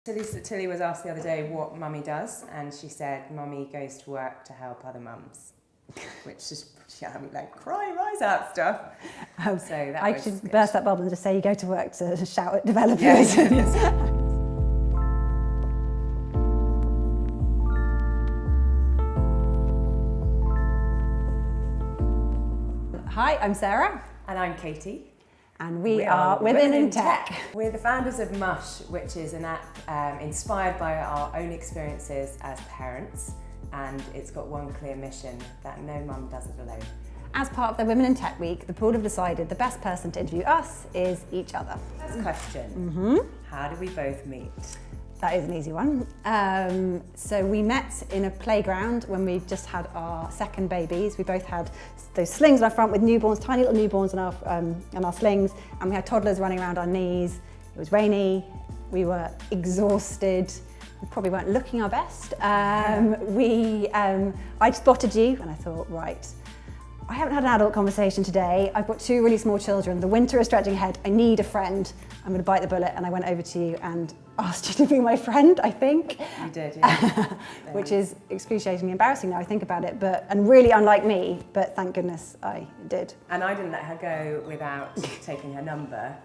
Tilly was asked the other day what mummy does, and she said mummy goes to work to help other mums, which is, like cry, rise out stuff. So that I was should good. burst that bubble and just say you go to work to shout at developers. Yes. Hi, I'm Sarah. And I'm Katie. And we are Women in Tech. We're the founders of Mush, which is an app inspired by our own experiences as parents, and it's got one clear mission, that no mum does it alone. As part of the Women in Tech Week, the pool have decided the best person to interview us is each other. First question, how do we both meet? That is an easy one. So we met in a playground when we just had our second babies. We both had those slings on our front with newborns, tiny little newborns on our slings, and we had toddlers running around our knees. It was rainy, we were exhausted, we probably weren't looking our best. I spotted you and I thought, right, I haven't had an adult conversation today. I've got two really small children. The winter is stretching ahead. I need a friend. I'm going to bite the bullet. And I went over to you and asked you to be my friend, I think. You did, yeah. Which is excruciatingly embarrassing now I think about it, and really unlike me, but thank goodness I did. And I didn't let her go without taking her number,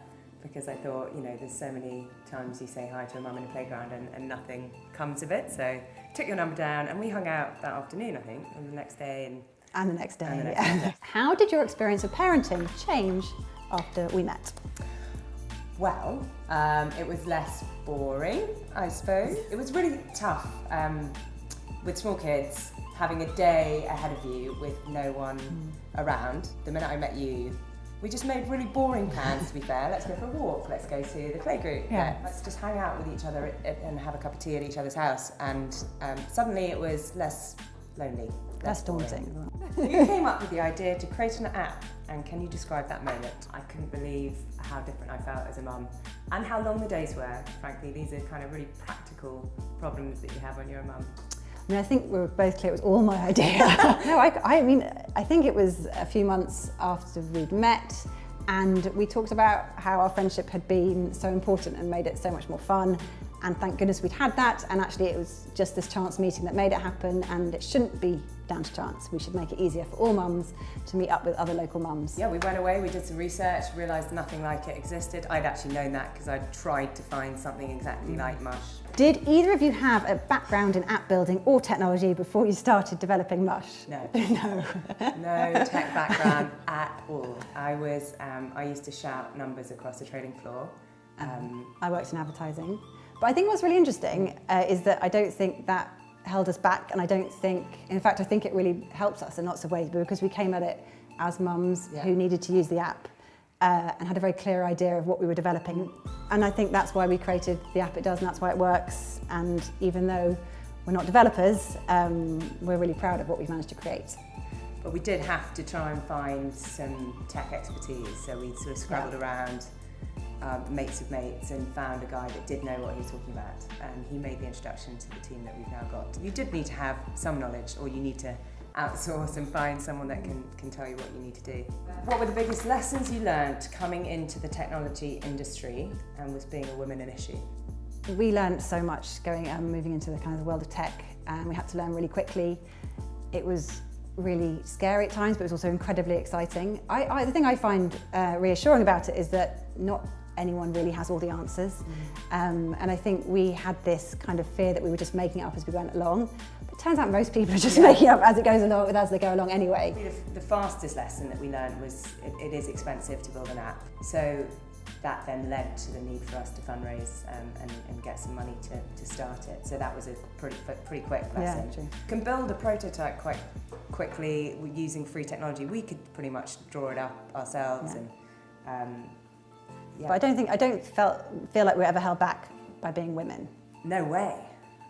because I thought, there's so many times you say hi to a mum in a playground and nothing comes of it. So I took your number down and we hung out that afternoon, I think, and the next day. And the next day. How did your experience of parenting change after we met? Well, it was less boring, I suppose. It was really tough with small kids, having a day ahead of you with no one around. The minute I met you, we just made really boring plans, to be fair. Let's go for a walk, let's go to the playgroup. Yeah. Let's just hang out with each other and have a cup of tea at each other's house. And suddenly it was less lonely. Less daunting. You came up with the idea to create an app, and can you describe that moment? I couldn't believe how different I felt as a mum and how long the days were. Frankly, these are kind of really practical problems that you have when you're a mum. I think we were both clear it was all my idea. No, I think it was a few months after we'd met, and we talked about how our friendship had been so important and made it so much more fun. And thank goodness we'd had that, and actually it was just this chance meeting that made it happen, and it shouldn't be down to chance. We should make it easier for all mums to meet up with other local mums. Yeah, we went away, we did some research, realised nothing like it existed. I'd actually known that because I'd tried to find something exactly like Mush. Did either of you have a background in app building or technology before you started developing Mush? No. No. No tech background at all. I used to shout numbers across the trading floor. I worked in advertising. But I think what's really interesting is that I don't think that held us back, and I think it really helps us in lots of ways, because we came at it as mums who needed to use the app and had a very clear idea of what we were developing. And I think that's why we created the app it does, and that's why it works. And even though we're not developers, we're really proud of what we've managed to create. But we did have to try and find some tech expertise, so we sort of scrabbled around mates of mates and found a guy that did know what he was talking about, and he made the introduction to the team that we've now got. You did need to have some knowledge, or you need to outsource and find someone that can tell you what you need to do. What were the biggest lessons you learned coming into the technology industry and was being a woman an issue? We learned so much moving into the kind of the world of tech, and we had to learn really quickly. It was really scary at times, but it was also incredibly exciting. The thing I find reassuring about it is that not anyone really has all the answers. And I think we had this kind of fear that we were just making it up as we went along. But it turns out most people are just making it up as they go along anyway. The fastest lesson that we learned was it is expensive to build an app. So that then led to the need for us to fundraise and get some money to start it. So that was a pretty quick lesson. Yeah, true. You can build a prototype quite quickly using free technology. We could pretty much draw it up ourselves. But I don't feel like we're ever held back by being women. No way.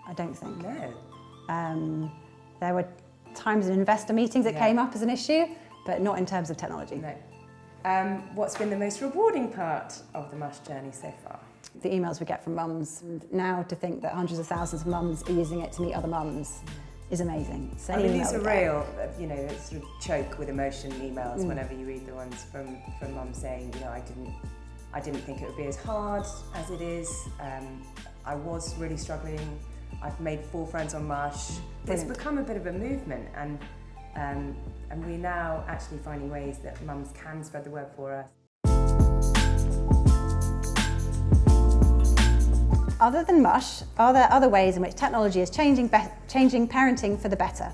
I don't think. No. There were times in investor meetings it came up as an issue, but not in terms of technology. No. What's been the most rewarding part of the Mush journey so far? The emails we get from mums. Now to think that hundreds of thousands of mums are using it to meet other mums is amazing. So I mean, these are real, sort of choke with emotion emails whenever you read the ones from mums saying, I didn't think it would be as hard as it is. I was really struggling. I've made 4 friends on Mush. It's Brilliant. become a bit of a movement, and we're now actually finding ways that mums can spread the word for us. Other than Mush, are there other ways in which technology is changing parenting for the better?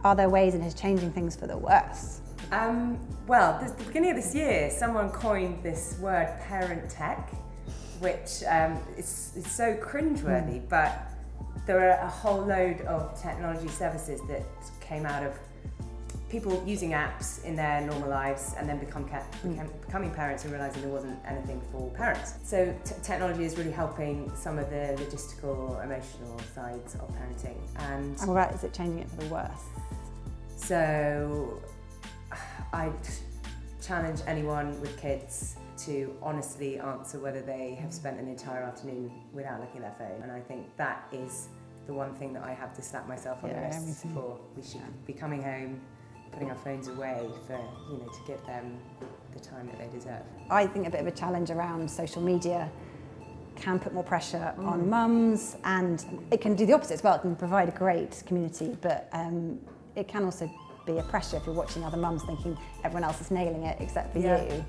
Are there ways it is changing things for the worse? Well, at the beginning of this year, someone coined this word parent tech, which is so cringeworthy, but there are a whole load of technology services that came out of people using apps in their normal lives and then becoming parents and realising there wasn't anything for parents. So technology is really helping some of the logistical, emotional sides of parenting. And what is it changing it for the worse? So I'd challenge anyone with kids to honestly answer whether they have spent an entire afternoon without looking at their phone. And I think that is the one thing that I have to slap myself on the wrist for. We should be coming home, putting our phones away for, to give them the time that they deserve. I think a bit of a challenge around social media can put more pressure on mums, and it can do the opposite as well. It can provide a great community, but it can also be a pressure if you're watching other mums thinking everyone else is nailing it except for you.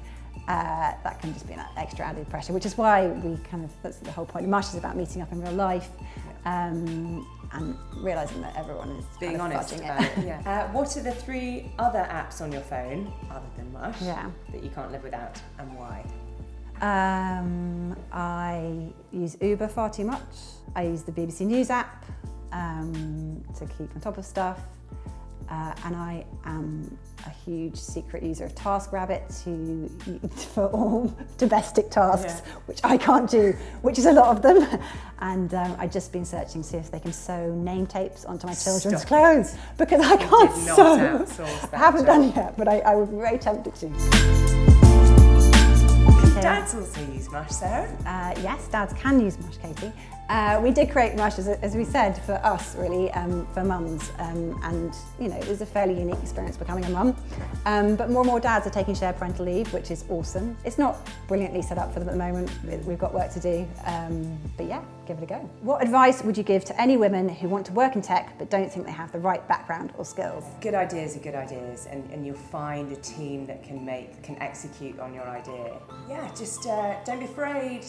That can just be an extra added pressure, which is why that's the whole point of Mush, is about meeting up in real life and realising that everyone is being kind of honest fudging about it. What are the 3 other apps on your phone, other than Mush, that you can't live without, and why? I use Uber far too much. I use the BBC News app to keep on top of stuff. And I am a huge secret user of TaskRabbit for all domestic tasks, which I can't do, which is a lot of them. And I've just been searching to see if they can sew name tapes onto my children's clothes, because I can't sew. I haven't done it yet, but I would be very tempted to. Dads also use Mush, Sarah? Yes, dads can use Mush, Katie. We did create Mush, as we said, for us, really, for mums. And, it was a fairly unique experience becoming a mum. But more and more dads are taking shared parental leave, which is awesome. It's not brilliantly set up for them at the moment. We've got work to do. But yeah, give it a go. What advice would you give to any women who want to work in tech but don't think they have the right background or skills? Good ideas are good ideas, and you'll find a team that can execute on your idea. Yeah, just don't be afraid.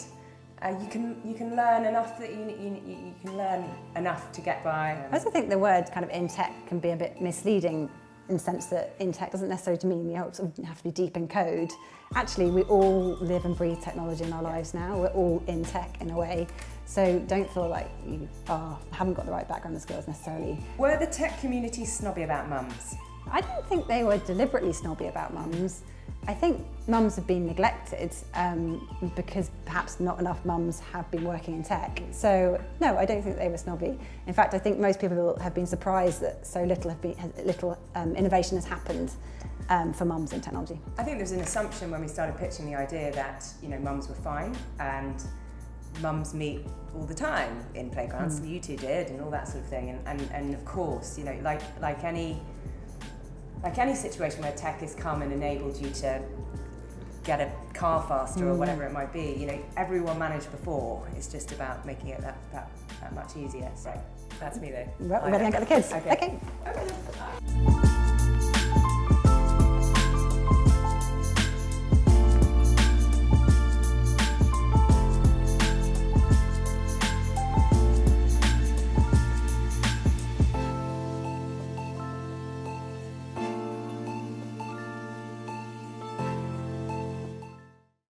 You can learn enough that you can learn enough to get by. I also think the word kind of in tech can be a bit misleading, in the sense that in tech doesn't necessarily mean you have to be deep in code. Actually, we all live and breathe technology in our lives now. We're all in tech in a way. So don't feel like you haven't got the right background and skills necessarily. Were the tech community snobby about mums? I don't think they were deliberately snobby about mums. I think mums have been neglected because perhaps not enough mums have been working in tech. So no, I don't think they were snobby. In fact, I think most people have been surprised that so little innovation has happened for mums in technology. I think there's an assumption when we started pitching the idea that mums were fine, and mums meet all the time in playgrounds. You two did, and all that sort of thing. And of course, like any situation where tech has come and enabled you to get a car faster or whatever it might be, everyone managed before. It's just about making it that much easier. So that's me though. Well, we're ready to get the kids. Okay.